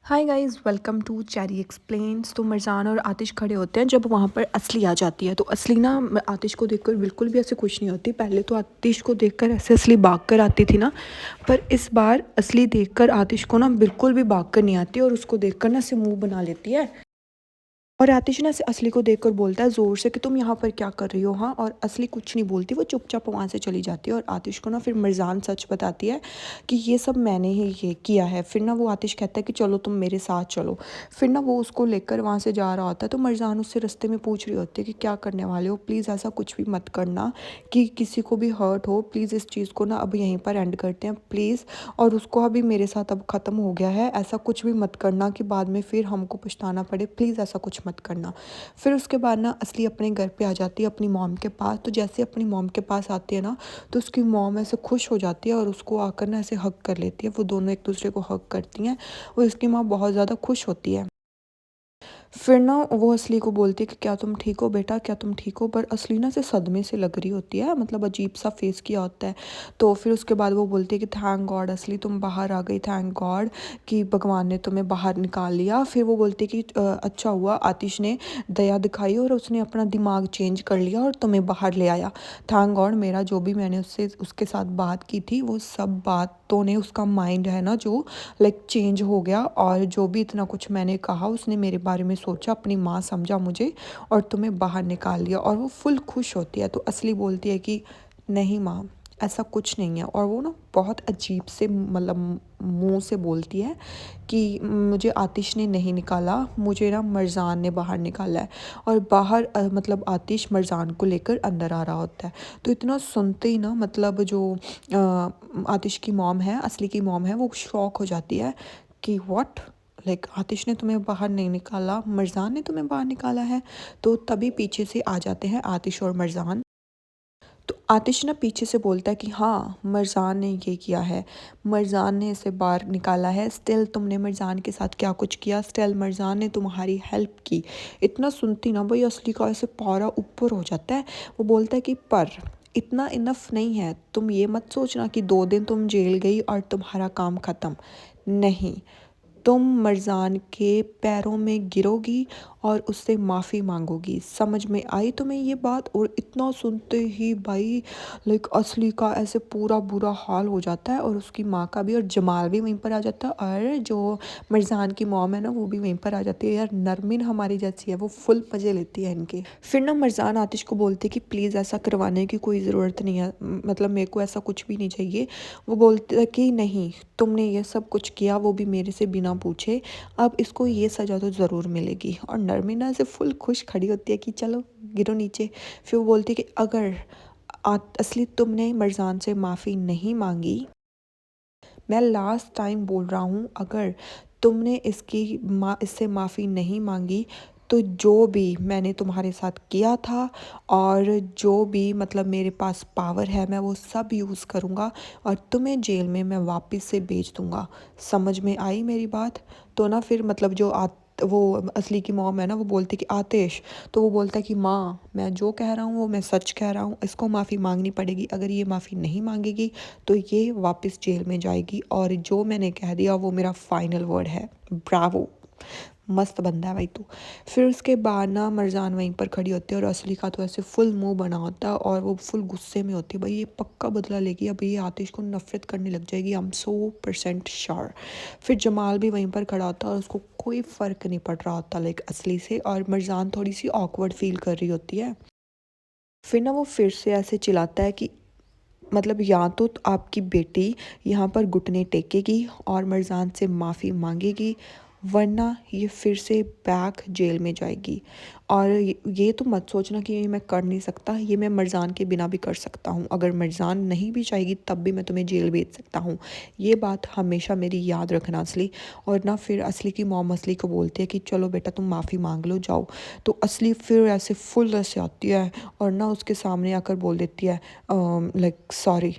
Hi guys, welcome to cherry explains. तो मरजान और आतिश खड़े होते हैं जब वहाँ पर असली आ जाती है। तो असली ना आतिश को देखकर बिल्कुल भी ऐसे खुश नहीं होती। पहले तो आतिश को देखकर ऐसे असली भाग कर आती थी ना, पर इस बार असली देखकर आतिश को ना बिल्कुल भी भाग कर नहीं आती और उसको देखकर ना ऐसे मुंह बना लेती है। और आतिश ना असली को देखकर बोलता है ज़ोर से कि तुम यहाँ पर क्या कर रही हो। हाँ, और असली कुछ नहीं बोलती, वो चुपचाप वहाँ से चली जाती है। और आतिश को ना फिर मरजान सच बताती है कि ये सब मैंने ही ये किया है। फिर ना वो आतिश कहता है कि चलो तुम मेरे साथ चलो। फिर ना वो उसको लेकर वहाँ से जा रहा होता है। तो मरजान उससे रास्ते में पूछ रही होती है कि क्या करने वाले हो, प्लीज़ ऐसा कुछ भी मत करना कि किसी को भी हर्ट हो। प्लीज़ इस चीज़ को ना अब यहीं पर एंड करते हैं प्लीज़। और उसको अभी मेरे साथ अब ख़त्म हो गया है, ऐसा कुछ भी मत करना कि बाद में फिर हमको पछताना पड़े। प्लीज़ ऐसा कुछ मत करना। फिर उसके बाद ना असली अपने घर पे आ जाती है अपनी मॉम के पास। तो जैसे अपनी मॉम के पास आती है ना, तो उसकी मॉम ऐसे खुश हो जाती है और उसको आकर ना ऐसे हग कर लेती है। वो दोनों एक दूसरे को हग करती हैं और उसकी माँ बहुत ज़्यादा खुश होती है। फिर ना वो असली को बोलती है कि क्या तुम ठीक हो बेटा, क्या तुम ठीक हो। पर असली ना से सदमे से लग रही होती है, मतलब अजीब सा फेस किया होता है। तो फिर उसके बाद वो बोलती है कि थैंक गॉड असली तुम बाहर आ गई, थैंक गॉड कि भगवान ने तुम्हें बाहर निकाल लिया। फिर वो बोलती है कि अच्छा हुआ आतिश ने दया दिखाई और उसने अपना दिमाग चेंज कर लिया और तुम्हें बाहर ले आया। थैंक गॉड मेरा जो भी मैंने उससे उसके साथ बात की थी वो सब बातों ने उसका माइंड है ना जो लाइक चेंज हो गया। और जो भी इतना कुछ मैंने कहा उसने मेरे बारे में सोचा, अपनी माँ समझा मुझे और तुम्हें बाहर निकाल लिया। और वो फुल खुश होती है। तो असली बोलती है कि नहीं माँ, ऐसा कुछ नहीं है। और वो ना बहुत अजीब से मतलब मुंह से बोलती है कि मुझे आतिश ने नहीं निकाला, मुझे ना मरजान ने बाहर निकाला है। और बाहर मतलब आतिश मरजान को लेकर अंदर आ रहा होता है। तो इतना सुनते ही ना मतलब जो आतिश की मॉम है, असली की मॉम है, वो शॉक हो जाती है कि व्हाट, लाइक आतिश ने तुम्हें बाहर नहीं निकाला, मरजान ने तुम्हें बाहर निकाला है। तो तभी पीछे से आ जाते हैं आतिश और मरजान। तो आतिश ना पीछे से बोलता है कि हाँ मरजान ने ये किया है, मरजान ने इसे बाहर निकाला है। स्टिल तुमने मरजान के साथ क्या कुछ किया, स्टिल मरजान ने तुम्हारी हेल्प की। इतना सुनती ना भाई असली का ऐसे पारा ऊपर हो जाता है। वो बोलता है कि पर इतना इनफ नहीं है, तुम ये मत सोचना कि 2 दिन तुम जेल गई और तुम्हारा काम ख़त्म नहीं। तुम मरजान के पैरों में गिरोगी और उससे माफ़ी मांगोगी। समझ में आई तुम्हें ये बात। और इतना सुनते ही भाई लाइक असली का ऐसे पूरा बुरा हाल हो जाता है और उसकी माँ का भी। और जमाल भी वहीं पर आ जाता है और जो मरजान की मॉम है ना वो भी वहीं पर आ जाती है। यार नरमिन हमारी जैसी है, वो फुल मज़े लेती है इनके। फिर ना मरजान आतिश को बोलती है कि प्लीज़ ऐसा करवाने की कोई ज़रूरत नहीं है, मतलब मेरे को ऐसा कुछ भी नहीं चाहिए। वो बोलता है कि नहीं, तुमने ये सब कुछ किया वो भी मेरे से बिना पूछे, अब इसको ये सज़ा तो ज़रूर मिलेगी। और नरमिना से फुल खुश खड़ी होती है कि चलो गिरो नीचे। फिर वो बोलती है कि अगर असली तुमने मरजान से माफ़ी नहीं मांगी, मैं लास्ट टाइम बोल रहा हूँ, अगर तुमने इससे माफ़ी नहीं मांगी तो जो भी मैंने तुम्हारे साथ किया था और जो भी मतलब मेरे पास पावर है मैं वो सब यूज़ करूँगा और तुम्हें जेल में मैं वापस से भेज दूँगा। समझ में आई मेरी बात। तो ना फिर मतलब जो वो असली की मॉम है ना वो बोलती कि आतिश, तो वो बोलता है कि माँ मैं जो कह रहा हूँ वो मैं सच कह रहा हूँ, इसको माफ़ी मांगनी पड़ेगी। अगर ये माफ़ी नहीं मांगेगी तो ये वापस जेल में जाएगी और जो मैंने कह दिया वो मेरा फाइनल वर्ड है। ब्रावो, मस्त बंदा है भाई तू। फिर उसके बाद ना मरजान वहीं पर खड़ी होती है और असली का तो ऐसे फुल मुंह बना होता है और वो फुल गुस्से में होती है। भाई ये पक्का बदला लेगी, अब ये आतिश को नफरत करने लग जाएगी, आई एम सो % श्योर। फिर जमाल भी वहीं पर खड़ा होता है और उसको कोई फ़र्क नहीं पड़ रहा होता लाइक असली से। और मरजान थोड़ी सी ऑकवर्ड फील कर रही होती है। फिर ना वो फिर से ऐसे चिल्लाता है कि मतलब या तो आपकी बेटी यहाँ पर घुटने टेकेगी और मरजान से माफ़ी मांगेगी, वरना ये फिर से बैक जेल में जाएगी। और ये तो मत सोचना कि ये मैं कर नहीं सकता, ये मैं मरजान के बिना भी कर सकता हूँ। अगर मरजान नहीं भी चाहेगी तब भी मैं तुम्हें जेल भेज सकता हूँ। ये बात हमेशा मेरी याद रखना असली। और ना फिर असली की मॉम असली को बोलती है कि चलो बेटा तुम माफ़ी मांग लो जाओ। तो असली फिर ऐसे फुल ऐसे आती है और ना उसके सामने आकर बोल देती है लाइक सॉरी।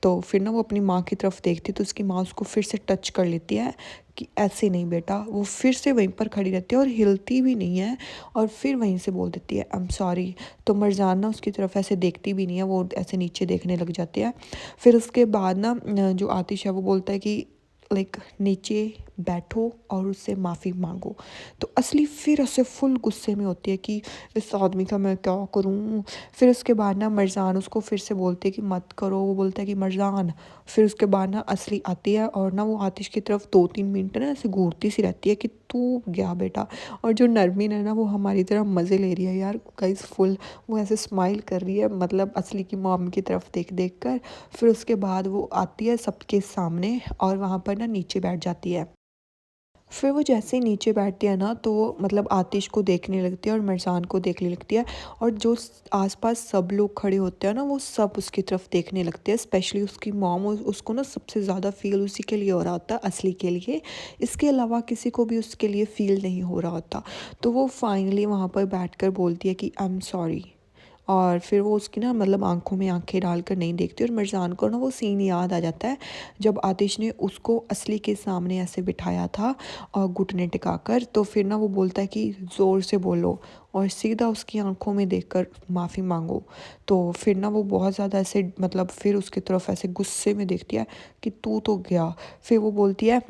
तो फिर ना वो अपनी माँ की तरफ देखती है तो उसकी माँ उसको फिर से टच कर लेती है कि ऐसे नहीं बेटा। वो फिर से वहीं पर खड़ी रहती है और हिलती भी नहीं है और फिर वहीं से बोल देती है आई एम सॉरी। तो मरजान ना उसकी तरफ ऐसे देखती भी नहीं है, वो ऐसे नीचे देखने लग जाती है। फिर उसके बाद ना जो आतिश है वो बोलता है कि लाइक नीचे बैठो और उससे माफ़ी मांगो। तो असली फिर ऐसे फुल गुस्से में होती है कि इस आदमी का मैं क्या करूँ। फिर उसके बाद ना मरजान उसको फिर से बोलती है कि मत करो, वो बोलता है कि मरजान। फिर उसके बाद ना असली आती है और ना वो आतिश की तरफ 2-3 मिनट ना ऐसे घूरती सी रहती है कि तू गया बेटा। और जो नरमीन है ना वो हमारी तरह मज़े ले रही है यार गाइस फुल। वो ऐसे स्माइल कर रही है मतलब असली की मॉम की तरफ देख देख कर। फिर उसके बाद वो आती है सबके सामने और वहाँ पर ना नीचे बैठ जाती है। फिर वो जैसे ही नीचे बैठती है ना तो मतलब आतिश को देखने लगती है और मरजान को देखने लगती है। और जो आसपास सब लोग खड़े होते हैं ना वो सब उसकी तरफ देखने लगते हैं, स्पेशली उसकी मॉम। उसको ना सबसे ज़्यादा फील उसी के लिए हो रहा होता है, असली के लिए। इसके अलावा किसी को भी उसके लिए फील नहीं हो रहा होता। तो वो फाइनली वहाँ पर बैठ कर बोलती है कि आई एम सॉरी। और फिर वो उसकी ना मतलब आंखों में आंखें डालकर नहीं देखती और मिर्ज़ान को ना वो सीन याद आ जाता है जब आतिश ने उसको असली के सामने ऐसे बिठाया था और घुटने टिकाकर। तो फिर ना वो बोलता है कि ज़ोर से बोलो और सीधा उसकी आंखों में देखकर माफ़ी मांगो। तो फिर ना वो बहुत ज़्यादा ऐसे मतलब फिर उसकी तरफ ऐसे गुस्से में देखती है कि तू तो गया। फिर वो बोलती है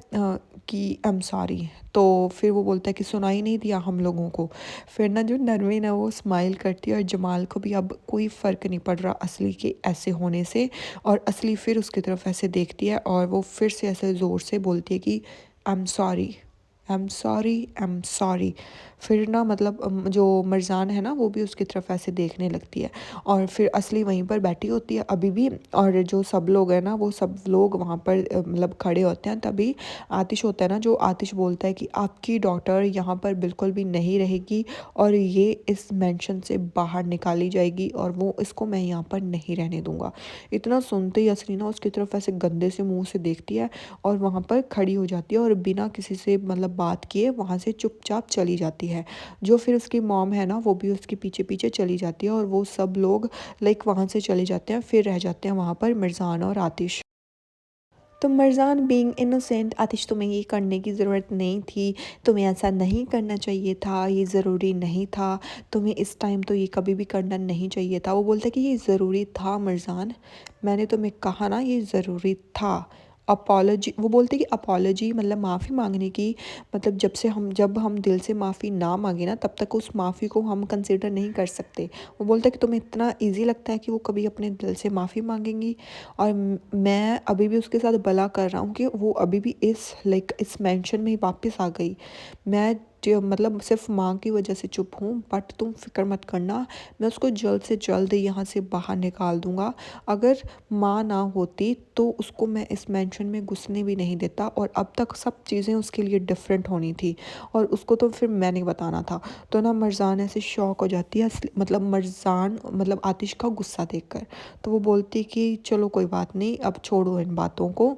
कि आई एम सॉरी। तो फिर वो बोलता है कि सुनाई नहीं दिया हम लोगों को। फिर ना जो नरमीन है वो स्माइल करती है और जमाल को भी अब कोई फ़र्क नहीं पड़ रहा असली के ऐसे होने से। और असली फिर उसकी तरफ ऐसे देखती है और वो फिर से ऐसे ज़ोर से बोलती है कि I am sorry, I am sorry, I am sorry. फिर ना मतलब जो मरजान है ना वो भी उसकी तरफ ऐसे देखने लगती है। और फिर असली वहीं पर बैठी होती है अभी भी। और जो सब लोग हैं ना वो सब लोग वहाँ पर मतलब खड़े होते हैं। तभी आतिश होता है ना, जो आतिश बोलता है कि आपकी डॉटर यहाँ पर बिल्कुल भी नहीं रहेगी और ये इस मेंशन से बाहर निकाली जाएगी और वो इसको मैं यहाँ पर नहीं रहने दूँगा। इतना सुनते ही असली ना उसकी तरफ ऐसे गंदे से मुँह से देखती है और वहाँ पर खड़ी हो जाती है और बिना किसी से मतलब बात किए वहाँ से चुपचाप चली जाती है। जो फिर उसकी मॉम है ना वो भी उसके पीछे पीछे चली जाती है और वो सब लोग लाइक वहाँ से चले जाते हैं। फिर रह जाते हैं वहाँ पर मिर्ज़ान और आतिश। तो मरजान बीइंग इनोसेंट, आतिश तुम्हें ये करने की ज़रूरत नहीं थी, तुम्हें ऐसा नहीं करना चाहिए था, ये ज़रूरी नहीं था, तुम्हें इस टाइम तो ये कभी भी करना नहीं चाहिए था। वो बोलता है कि ये ज़रूरी था मरजान, मैंने तुम्हें कहा ना ये ज़रूरी था। अपॉलोजी, वो बोलते हैं कि अपॉलोजी मतलब माफ़ी मांगने की, मतलब जब हम दिल से माफ़ी ना मांगे ना तब तक उस माफ़ी को हम कंसिडर नहीं कर सकते। वो बोलता है कि तुम्हें इतना ईजी लगता है कि वो कभी अपने दिल से माफ़ी मांगेंगी। और मैं अभी भी उसके साथ भला कर रहा हूँ कि वो अभी भी इस लाइक इस मेंशन में ही वापस आ गई। मैं जो मतलब सिर्फ माँ की वजह से चुप हूँ, बट तुम फिक्र मत करना, मैं उसको जल्द से जल्द यहाँ से बाहर निकाल दूँगा। अगर माँ ना होती तो उसको मैं इस मेंशन में घुसने भी नहीं देता और अब तक सब चीज़ें उसके लिए डिफरेंट होनी थी और उसको तो फिर मैंने बताना था। तो ना मरजान ऐसे शॉक हो जाती है, मतलब मरजान मतलब आतिश का गुस्सा देखकर। तो वो बोलती कि चलो कोई बात नहीं, अब छोड़ो इन बातों को।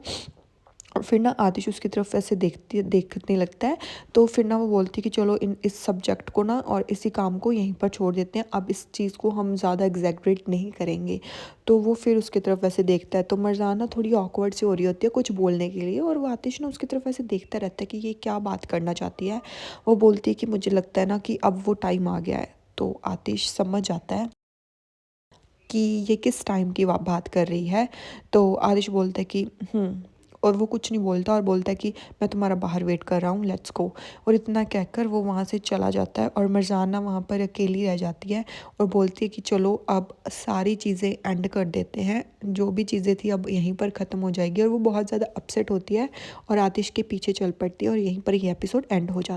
और फिर ना आतिश उसकी तरफ ऐसे देखने लगता है। तो फिर ना वो बोलती है कि चलो इस सब्जेक्ट को ना और इसी काम को यहीं पर छोड़ देते हैं, अब इस चीज़ को हम ज़्यादा एग्जैगरेट नहीं करेंगे। तो वो फिर उसकी तरफ ऐसे देखता है तो मरजाना थोड़ी ऑकवर्ड सी हो रही होती है कुछ बोलने के लिए और वो आतिश ना उसकी तरफ ऐसे देखता रहता है कि ये क्या बात करना चाहती है। वो बोलती है कि मुझे लगता है ना कि अब वो टाइम आ गया है। तो आतिश समझ जाता है कि ये किस टाइम की बात कर रही है। तो आतिश बोलता है कि और वो कुछ नहीं बोलता और बोलता है कि मैं तुम्हारा बाहर वेट कर रहा हूँ, लेट्स गो। और इतना कहकर वो वहाँ से चला जाता है और मरजाना वहाँ पर अकेली रह जाती है और बोलती है कि चलो अब सारी चीज़ें एंड कर देते हैं, जो भी चीज़ें थी अब यहीं पर ख़त्म हो जाएगी। और वो बहुत ज़्यादा अपसेट होती है और आतिश के पीछे चल पड़ती है और यहीं पर ये एपिसोड एंड हो जाता है।